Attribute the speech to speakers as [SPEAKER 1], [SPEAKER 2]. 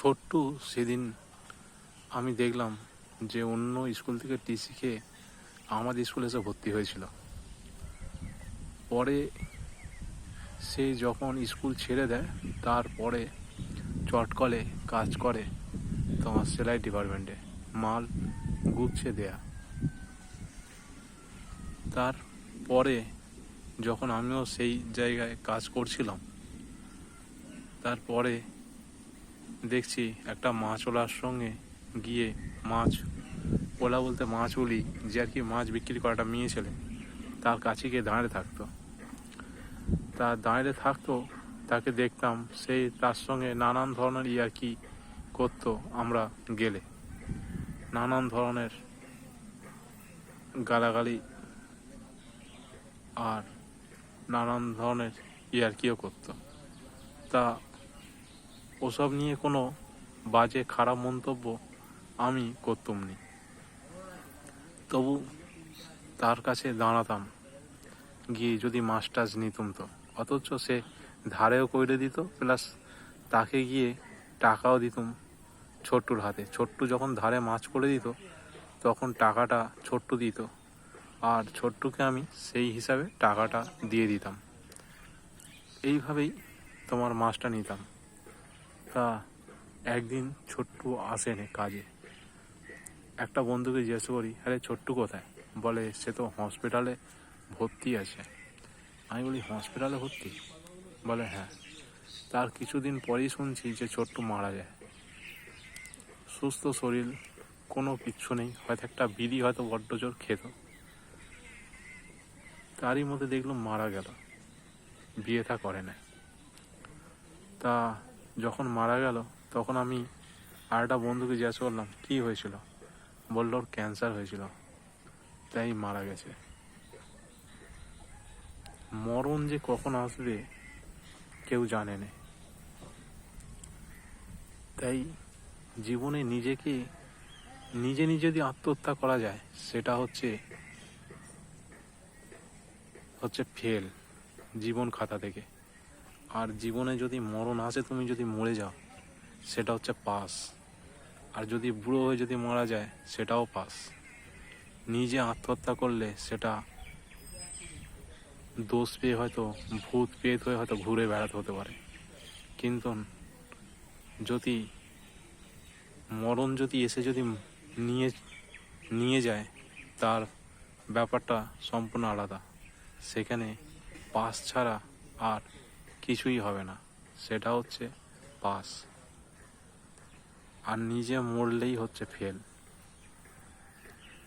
[SPEAKER 1] ছোট্টু সেদিন আমি দেখলাম যে অন্য স্কুল থেকে টিসি খেয়ে আমাদের স্কুলে এসে ভর্তি হয়েছিল। পরে সে যখন স্কুল ছেড়ে দেয় তারপরে চটকলে কাজ করে তোমার সেলাই ডিপার্টমেন্টে, মাল গুছিয়ে দেয়া। তারপরে যখন আমিও সেই জায়গায় কাজ করছিলাম, তারপরে দেখছি একটা মাছওয়ালার সঙ্গে গিয়ে ওলা বলতে মাছওলি যে আর কি মাছ বিক্রি করাটা মেয়ে ছেলে, তার কাছে গিয়ে দাঁড়িয়ে থাকতো। তাকে দেখতাম সেই তার সঙ্গে নানান ধরনের ইয়ার্কি করতো। আমরা গেলে নানান ধরনের গালাগালি আর নানান ধরনের ইয়ার্কিও করতো। তা ওসব নিয়ে কোনো বাজে খারাপ মন্তব্য আমি করতুম নি, তবু তার কাছে দাঁড়াতাম গিয়ে যদি মাছ টাছ নিতুম তো, অথচ সে ধারেও করে দিত, প্লাস তাকে গিয়ে টাকাও দিতুম ছোট্টুর হাতে। ছোট্টু যখন ধারে মাছ করে দিত তখন টাকাটা ছোট্টু দিত, আর ছোট্টুকে আমি সেই হিসাবে টাকাটা দিয়ে দিতাম। এইভাবেই তোমার মাছটা নিতাম। তা একদিন ছোট্টু আসেনি কাজে। একটা বন্ধুকে জিজ্ঞাসা করি, আরে ছোট্টু কোথায়? বলে সে তো হসপিটালে ভর্তি আছে। আমি বলি হসপিটালে ভর্তি? বলে হ্যাঁ। তার কিছুদিন পরেই শুনছি যে ছোট্টু মারা যায়। সুস্থ শরীর, কোনো কিচ্ছু নেই, হয়তো একটা বিড়ি হয়তো বড্ড জোর খেত, তারই মধ্যে দেখলাম মারা গেল, বিয়ে থা করে না। তা যখন মারা গেল তখন আমি আর একটা বন্ধুকে জিজ্ঞাসা করলাম কী হয়েছিল? বলল ওর ক্যান্সার হয়েছিল, তাই মারা গেছে। মরণ যে কখন আসবে কেউ জানে না। তাই জীবনে নিজে যদি আত্মহত্যা করা যায় সেটা হচ্ছে ফেল জীবন খাতা থেকে। আর জীবনে যদি মরণ আসে, তুমি যদি মরে যাও, সেটা হচ্ছে পাস। আর যদি বুড়ো হয়ে যদি মারা যায় সেটাও পাস। নিজে আত্মহত্যা করলে সেটা দোষ পেয়ে হয়তো ভূত পেয়ে হয়ে হয়তো ঘুরে বেড়াতে হতে পারে, কিন্তু যদি মরণ যদি এসে যদি নিয়ে যায়, তার ব্যাপারটা সম্পূর্ণ আলাদা। সেখানে পাস ছাড়া আর কিছুই হবে না, সেটা হচ্ছে পাস। আর নিজে মরলেই হচ্ছে ফেল।